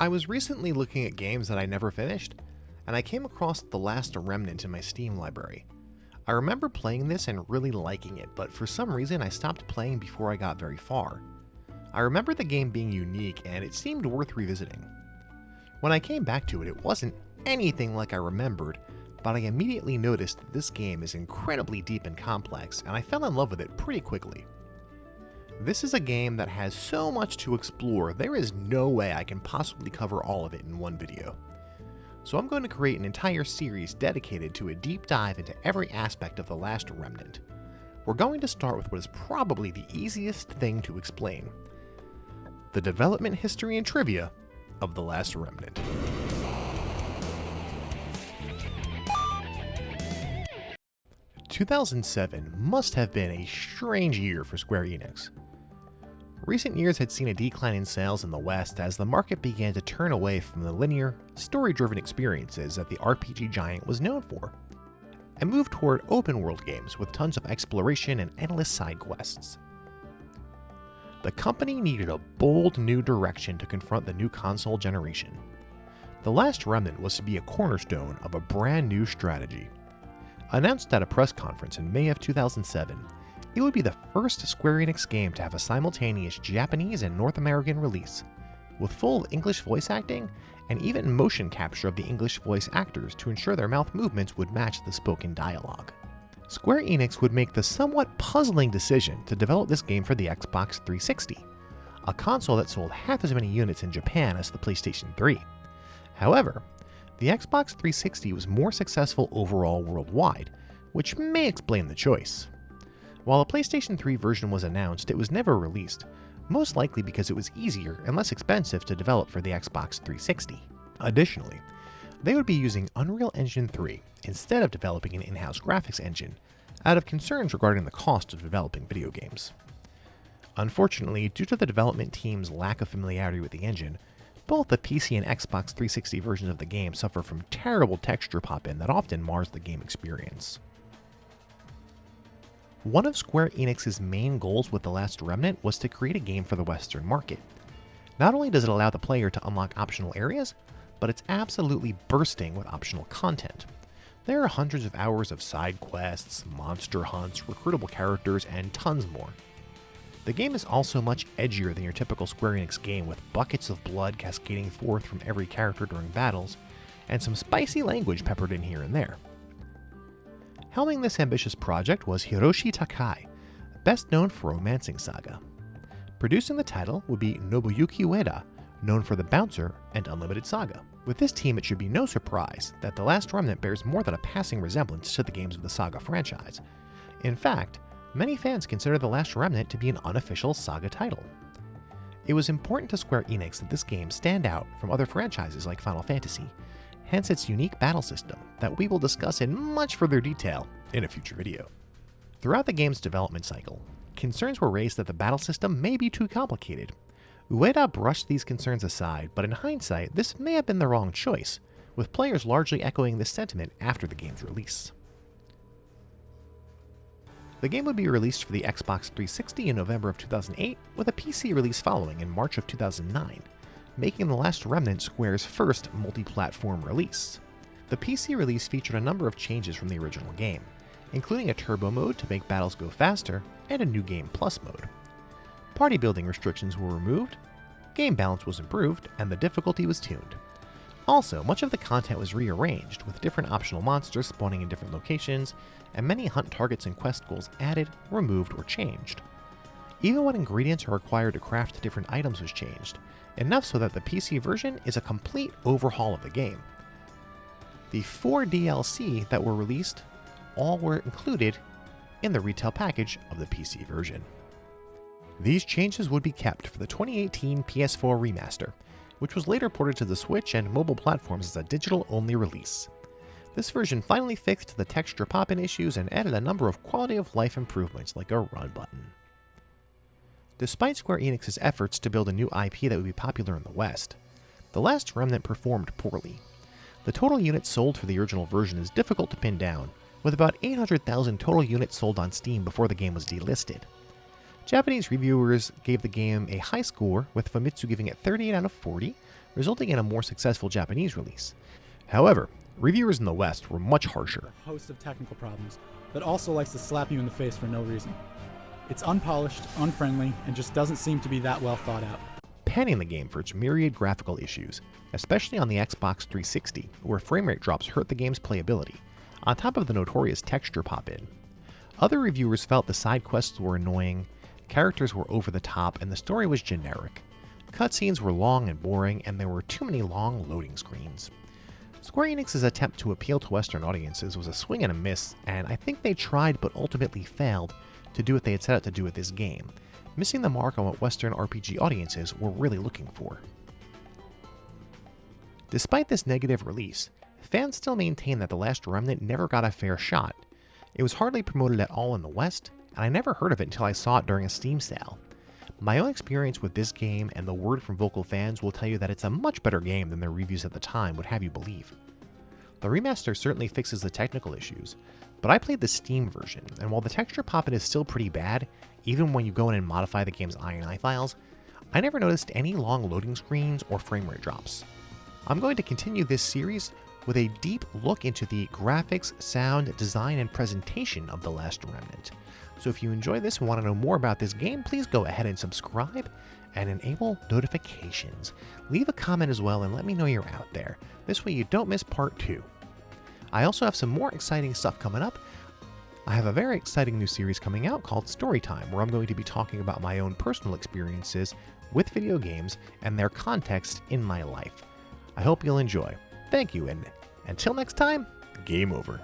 I was recently looking at games that I never finished, and I came across The Last Remnant in my Steam library. I remember playing this and really liking it, but for some reason I stopped playing before I got very far. I remember the game being unique and it seemed worth revisiting. When I came back to it, it wasn't anything like I remembered, but I immediately noticed that this game is incredibly deep and complex, and I fell in love with it pretty quickly. This is a game that has so much to explore, there is no way I can possibly cover all of it in one video. So I'm going to create an entire series dedicated to a deep dive into every aspect of The Last Remnant. We're going to start with what is probably the easiest thing to explain: the development history and trivia of The Last Remnant. – 2007 must have been a strange year for Square Enix. Recent years had seen a decline in sales in the West as the market began to turn away from the linear, story-driven experiences that the RPG giant was known for, and moved toward open-world games with tons of exploration and endless side quests. The company needed a bold new direction to confront the new console generation. The Last Remnant was to be a cornerstone of a brand new strategy. Announced at a press conference in May of 2007, it would be the first Square Enix game to have a simultaneous Japanese and North American release, with full English voice acting and even motion capture of the English voice actors to ensure their mouth movements would match the spoken dialogue. Square Enix would make the somewhat puzzling decision to develop this game for the Xbox 360, a console that sold half as many units in Japan as the PlayStation 3. However, the Xbox 360 was more successful overall worldwide, which may explain the choice. While a PlayStation 3 version was announced, it was never released, most likely because it was easier and less expensive to develop for the Xbox 360. Additionally, they would be using Unreal Engine 3 instead of developing an in-house graphics engine, out of concerns regarding the cost of developing video games. Unfortunately, due to the development team's lack of familiarity with the engine, both the PC and Xbox 360 versions of the game suffer from terrible texture pop-in that often mars the game experience. One of Square Enix's main goals with The Last Remnant was to create a game for the Western market. Not only does it allow the player to unlock optional areas, but it's absolutely bursting with optional content. There are hundreds of hours of side quests, monster hunts, recruitable characters, and tons more. The game is also much edgier than your typical Square Enix game, with buckets of blood cascading forth from every character during battles, and some spicy language peppered in here and there. Helming this ambitious project was Hiroshi Takai, best known for romancing Saga. Producing the title would be Nobuyuki Ueda, known for The Bouncer and Unlimited Saga. With this team, it should be no surprise that The Last Remnant bears more than a passing resemblance to the games of the Saga franchise. In fact, many fans consider The Last Remnant to be an unofficial Saga title. It was important to Square Enix that this game stand out from other franchises like Final Fantasy, hence its unique battle system that we will discuss in much further detail in a future video. Throughout the game's development cycle, concerns were raised that the battle system may be too complicated. Ueda brushed these concerns aside, but in hindsight, this may have been the wrong choice, with players largely echoing this sentiment after the game's release. The game would be released for the Xbox 360 in November of 2008, with a PC release following in March of 2009, making The Last Remnant Square's first multi-platform release. The PC release featured a number of changes from the original game, including a turbo mode to make battles go faster, and a new Game Plus mode. Party building restrictions were removed, game balance was improved, and the difficulty was tuned. Also, much of the content was rearranged, with different optional monsters spawning in different locations, and many hunt targets and quest goals added, removed, or changed. Even what ingredients are required to craft different items was changed, enough so that the PC version is a complete overhaul of the game. The 4 DLC that were released all were included in the retail package of the PC version. These changes would be kept for the 2018 PS4 remaster, which was later ported to the Switch and mobile platforms as a digital-only release. This version finally fixed the texture pop-in issues and added a number of quality-of-life improvements like a run button. Despite Square Enix's efforts to build a new IP that would be popular in the West, The Last Remnant performed poorly. The total units sold for the original version is difficult to pin down, with about 800,000 total units sold on Steam before the game was delisted. Japanese reviewers gave the game a high score, with Famitsu giving it 38 out of 40, resulting in a more successful Japanese release. However, reviewers in the West were much harsher. A host of technical problems, but also likes to slap you in the face for no reason. It's unpolished, unfriendly, and just doesn't seem to be that well thought out. Panning the game for its myriad graphical issues, especially on the Xbox 360, where framerate drops hurt the game's playability, on top of the notorious texture pop-in. Other reviewers felt the side quests were annoying, characters were over the top, and the story was generic. Cutscenes were long and boring, and there were too many long loading screens. Square Enix's attempt to appeal to Western audiences was a swing and a miss, and I think they tried but ultimately failed to do what they had set out to do with this game, missing the mark on what Western RPG audiences were really looking for. Despite this negative release, fans still maintain that The Last Remnant never got a fair shot. It was hardly promoted at all in the West, and I never heard of it until I saw it during a Steam sale. My own experience with this game and the word from vocal fans will tell you that it's a much better game than their reviews at the time would have you believe. The remaster certainly fixes the technical issues, but I played the Steam version, and while the texture pop-in is still pretty bad, even when you go in and modify the game's INI files, I never noticed any long loading screens or framerate drops. I'm going to continue this series with a deep look into the graphics, sound, design, and presentation of The Last Remnant. So if you enjoy this and want to know more about this game, please go ahead and subscribe and enable notifications. Leave a comment as well and let me know you're out there. This way you don't miss part 2. I also have some more exciting stuff coming up. I have a very exciting new series coming out called Storytime, where I'm going to be talking about my own personal experiences with video games and their context in my life. I hope you'll enjoy. Thank you, and until next time, game over.